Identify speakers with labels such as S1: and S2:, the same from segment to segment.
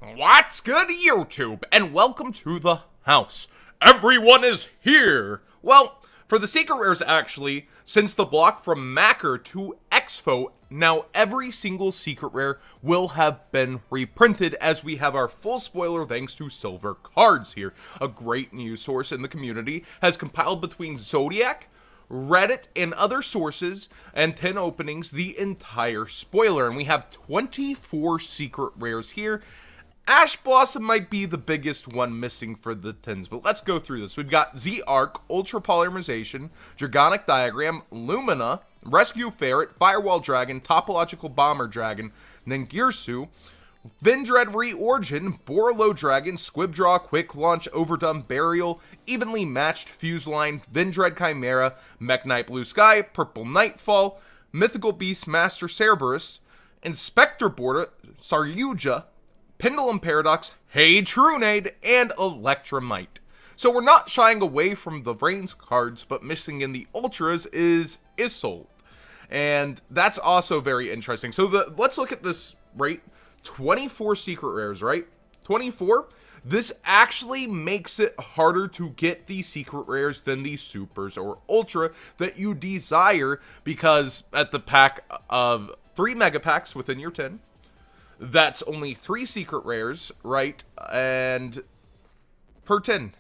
S1: What's good, YouTube? And welcome to the house. Everyone is here! Well, for the secret rares, actually, since the block from Macker to Expo, now every single secret rare will have been reprinted, as we have our full spoiler thanks to Silver Cards here. A great news source in the community has compiled between Zodiac, Reddit, and other sources, and 10 openings, the entire spoiler. And we have 24 secret rares here. Ash Blossom might be the biggest one missing for the 10s, but let's go through this. We've got Z-Arc, Ultra Polymerization, Dragonic Diagram, Lumina, Rescue Ferret, Firewall Dragon, Topological Bomber Dragon, Ningirsu, Vindred Reorigin, Borlo Dragon, Squibdraw, Quick Launch, Overdone, Burial, Evenly Matched, Fuse Line, Vindred Chimera, Mech Knight Blue Sky, Purple Nightfall, Mythical Beast Master Cerberus, Inspector Border, Saryuja, Pendulum Paradox, Hey Trunade, and Electromite. So we're not shying away from the Reigns cards, but missing in the Ultras is Isolde. And that's also very interesting. So let's look at this rate. 24 secret rares, right? 24? This actually makes it harder to get these secret rares than the supers or ultra that you desire, because at the pack of 3 mega packs within your 10, that's only 3 secret rares, right? And per 10.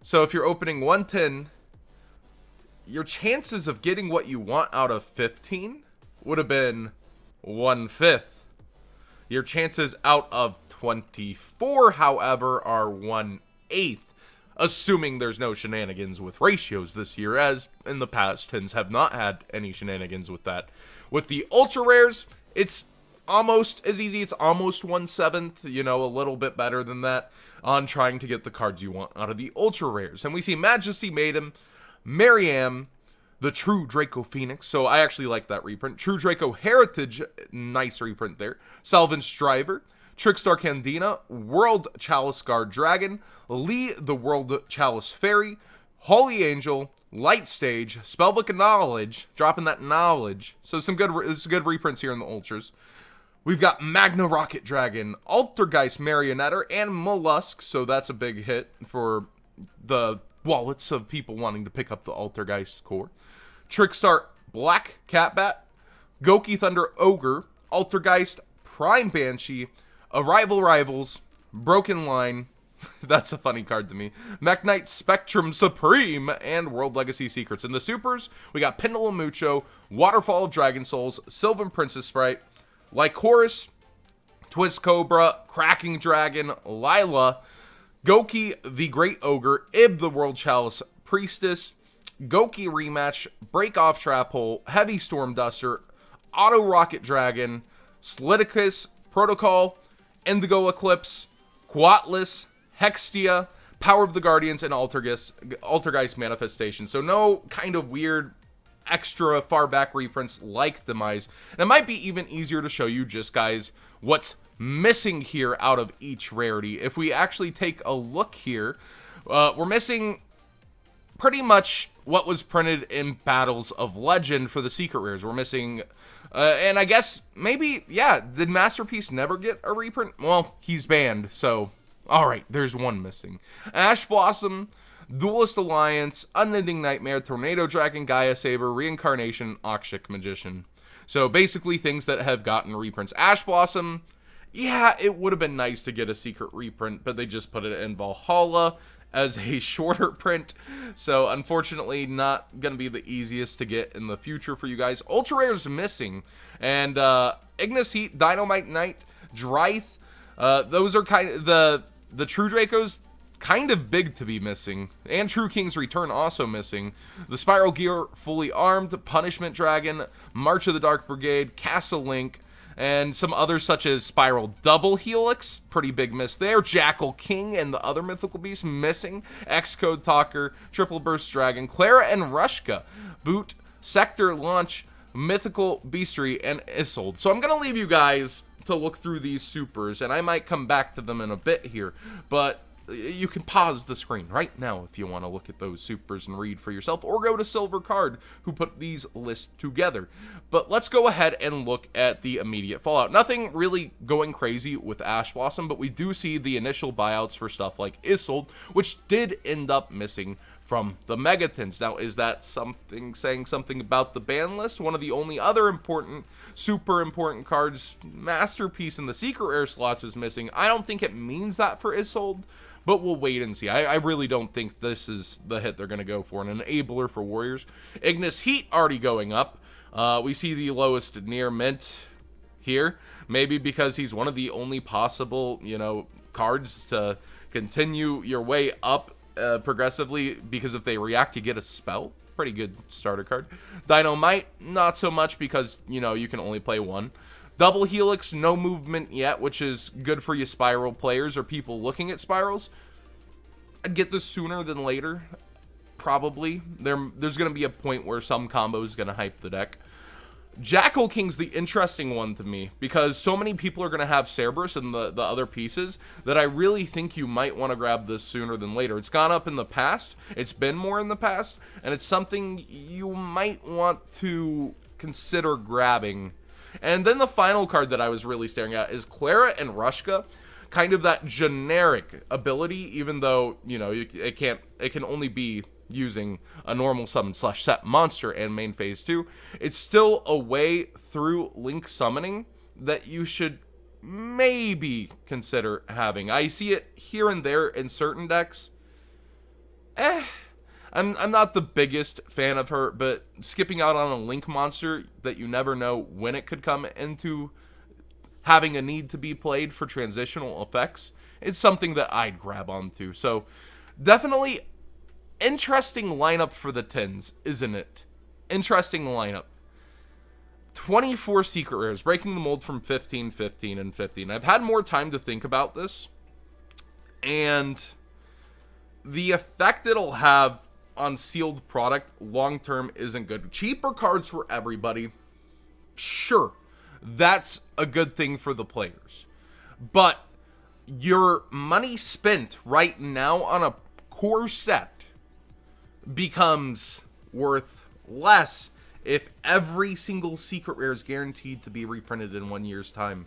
S1: So if you're opening 110, your chances of getting what you want out of 15 would have been 1/5. Your chances out of 24, however, are 1/8. Assuming there's no shenanigans with ratios this year, as in the past, 10s have not had any shenanigans with that. With the ultra rares, it's almost as easy. It's almost 1/7, you know, a little bit better than that on trying to get the cards you want out of the ultra rares. And we see Majesty Maiden, Mariam, the True Draco Phoenix, so I actually like that reprint. True Draco Heritage, nice reprint there. Salvin Striver, Trickstar Candina, World Chalice Guard Dragon, Lee the World Chalice Fairy, Holy Angel, Light Stage, Spellbook of Knowledge, dropping that knowledge. So some good reprints here in the ultras. We've got Magna Rocket Dragon, Altergeist Marionetter, and Mollusk, so that's a big hit for the wallets of people wanting to pick up the Altergeist core. Trickstar Black Catbat, Goki Thunder Ogre, Altergeist Prime Banshee, Arrival Rivals, Broken Line, that's a funny card to me, Mech Knight Spectrum Supreme, and World Legacy Secrets. In the supers, we got Pendulum Mucho, Waterfall of Dragon Souls, Sylvan Princess Sprite, Lycoris, Twist Cobra, Cracking Dragon, Lila, Goki the Great Ogre, Ib the World Chalice Priestess, Goki Rematch, Break Off Trap Hole, Heavy Storm Duster, Auto Rocket Dragon, Slidicus, Protocol, Indigo Eclipse, Quatless, Hextia, Power of the Guardians, and Altergeist Manifestation. So no kind of weird extra far back reprints like Demise. And it might be even easier to show you just, guys, what's missing here out of each rarity. If we actually take a look here, we're missing pretty much what was printed in Battles of Legend for the secret rares. We're missing, and I guess maybe, yeah, did Masterpiece never get a reprint? Well, he's banned, so alright, there's one missing. Ash Blossom, Duelist Alliance, Unending Nightmare, Tornado Dragon, Gaia Saber, Reincarnation, Akshik Magician. So basically things that have gotten reprints. Ash Blossom, yeah, it would have been nice to get a secret reprint, but they just put it in Valhalla as a shorter print. So unfortunately not going to be the easiest to get in the future for you guys. Ultra Rare's missing. And Ignis Heat, Dynamite Knight, Drythe, those are kind of the True Dracos, kind of big to be missing. And True King's Return also missing. The Spiral Gear Fully Armed, Punishment Dragon, March of the Dark Brigade, Castle Link, and some others such as Spiral Double Helix, pretty big miss there. Jackal King and the other mythical beasts missing. Xcode Talker, Triple Burst Dragon, Clara and Rushka, Boot, Sector Launch, Mythical Beastry, and Isolde. So I'm going to leave you guys to look through these supers, and I might come back to them in a bit here. But you can pause the screen right now if you want to look at those supers and read for yourself, or go to Silver Card, who put these lists together. But let's go ahead and look at the immediate fallout. Nothing really going crazy with Ash Blossom, but we do see the initial buyouts for stuff like Isolde, which did end up missing from the Megatins. Now, is that something saying something about the ban list? One of the only other important, super important cards, Masterpiece in the secret rare slots, is missing. I don't think it means that for Isolde, but we'll wait and see. I really don't think this is the hit they're going to go for. An enabler for Warriors. Ignis Heat already going up. We see the lowest near mint here. Maybe because he's one of the only possible, cards to continue your way up progressively, because if they react, you get a spell. Pretty good starter card. Dynamite, not so much, because, you can only play one. Double Helix, no movement yet, which is good for you Spiral players or people looking at Spirals. I'd get this sooner than later, probably. There's going to be a point where some combo is going to hype the deck. Jackal King's the interesting one to me, because so many people are going to have Cerberus and the other pieces that I really think you might want to grab this sooner than later. It's gone up in the past, it's been more in the past, and it's something you might want to consider grabbing. And then the final card that I was really staring at is Clara and Rushka. Kind of that generic ability, even though, it can only be using a normal summon / set monster and main phase 2, it's still a way through link summoning that you should maybe consider having. I see it here and there in certain decks. I'm not the biggest fan of her, but skipping out on a link monster that you never know when it could come into having a need to be played for transitional effects, it's something that I'd grab onto. So definitely interesting lineup for the Tins, isn't it? Interesting lineup. 24 secret rares, breaking the mold from 15, 15, and 15. I've had more time to think about this, and the effect it'll have on sealed product long-term isn't good. Cheaper cards for everybody, sure, that's a good thing for the players. But your money spent right now on a core set becomes worth less if every single secret rare is guaranteed to be reprinted in 1 year's time.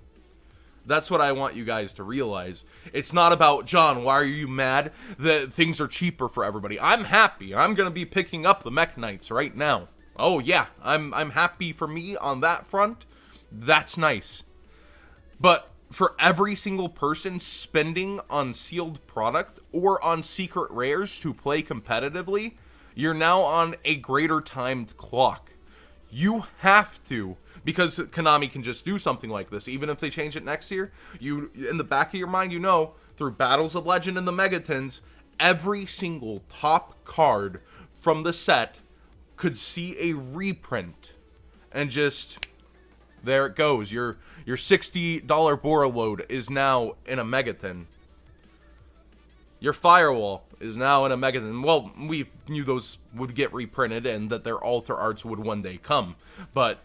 S1: That's what I want you guys to realize. It's not about, John, why are you mad that things are cheaper for everybody? I'm happy. I'm going to be picking up the Mech Knights right now. Oh yeah, I'm happy for me on that front. That's nice. But for every single person spending on sealed product or on secret rares to play competitively, you're now on a greater timed clock. You have to, because Konami can just do something like this. Even if they change it next year, you, in the back of your mind, through Battles of Legend and the Megatins, every single top card from the set could see a reprint. And just, there it goes. Your $60 Borreload is now in a Megatin. Your Firewall is now in a Megatin. Well, we knew those would get reprinted and that their alter arts would one day come. But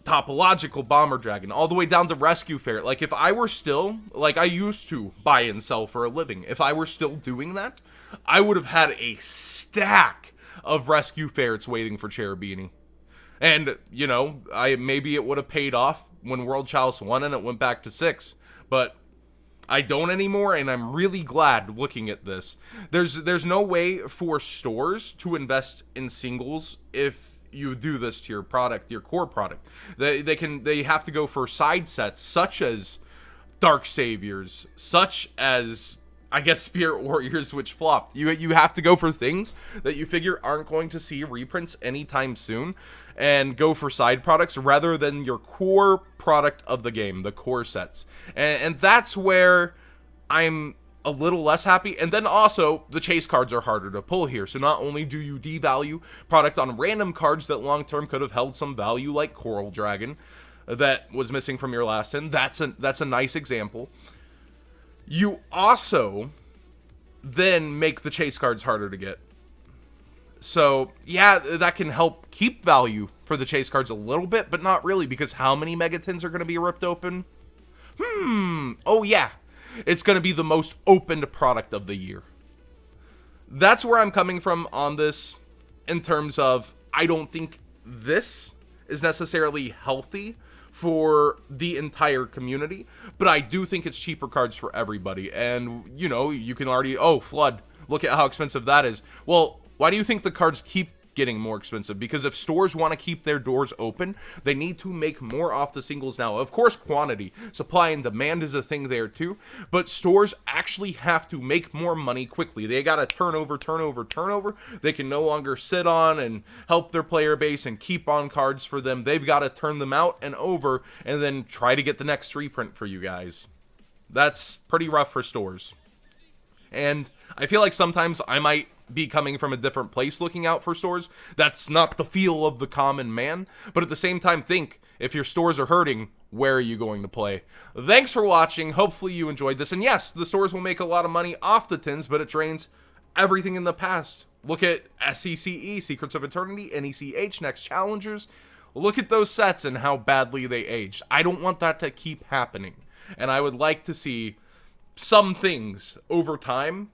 S1: Topological Bomber Dragon, all the way down to Rescue Ferret. Like, if I were still, like I used to buy and sell for a living, if I were still doing that, I would have had a stack of Rescue Ferrets waiting for Cherubini. And, maybe it would have paid off when World Chalice won and it went back to 6. But I don't anymore, and I'm really glad looking at this. There's no way for stores to invest in singles if you do this to your product, your core product. They have to go for side sets such as Dark Saviors, such as, I guess, Spirit Warriors, which flopped. You have to go for things that you figure aren't going to see reprints anytime soon, and go for side products rather than your core product of the game, the core sets. And that's where I'm a little less happy. And then also, the chase cards are harder to pull here. So not only do you devalue product on random cards that long-term could have held some value, like Coral Dragon, that was missing from your last tin. That's a nice example. You also then make the chase cards harder to get. So, yeah, that can help keep value for the chase cards a little bit, but not really, because how many Megatins are going to be ripped open? Oh, yeah. it's going to be the most opened product of the year. That's where I'm coming from on this, in terms of, I don't think this is necessarily healthy for the entire community, but I do think it's cheaper cards for everybody. And, you know, you can already, oh, Flood, look at how expensive that is. Well, why do you think the cards keep getting more expensive? Because if stores want to keep their doors open, they need to make more off the singles now. Of course, quantity, supply and demand is a thing there too, but stores actually have to make more money quickly. They got to turn over. They can no longer sit on and help their player base and keep on cards for them. They've got to turn them out and over and then try to get the next reprint for you guys. That's pretty rough for stores. And I feel like sometimes I might be coming from a different place looking out for stores. That's not the feel of the common man. But at the same time, think, if your stores are hurting, where are you going to play? Thanks for watching. Hopefully you enjoyed this. And yes, the stores will make a lot of money off the tins, but it drains everything in the past. Look at SECE, Secrets of Eternity, NECH, Next Challengers. Look at those sets and how badly they aged. I don't want that to keep happening. And I would like to see some things over time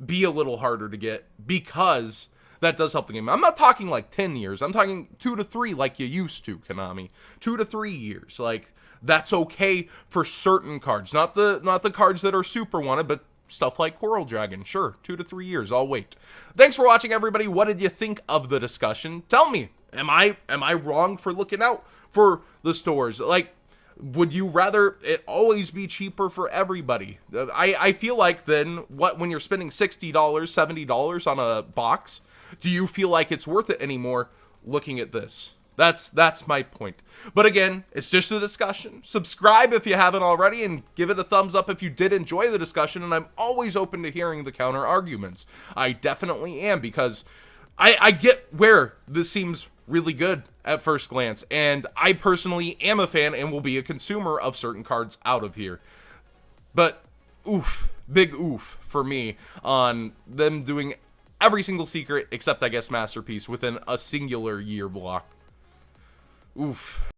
S1: be a little harder to get, because that does help the game. I'm not talking like 10 years. I'm talking 2 to 3 like you used to, Konami. 2 to 3 years. Like, that's okay for certain cards. Not the cards that are super wanted, but stuff like Coral Dragon. Sure, 2 to 3 years. I'll wait. Thanks for watching, everybody. What did you think of the discussion? Tell me. Am I wrong for looking out for the stores? Like, would you rather it always be cheaper for everybody? I feel like then, when you're spending $60, $70 on a box, do you feel like it's worth it anymore looking at this? That's my point. But again, it's just a discussion. Subscribe if you haven't already, and give it a thumbs up if you did enjoy the discussion, and I'm always open to hearing the counter arguments. I definitely am, because I get where this seems really good at first glance, and I personally am a fan and will be a consumer of certain cards out of here. But oof, big oof for me on them doing every single secret except, I guess, Masterpiece within a singular year block. Oof.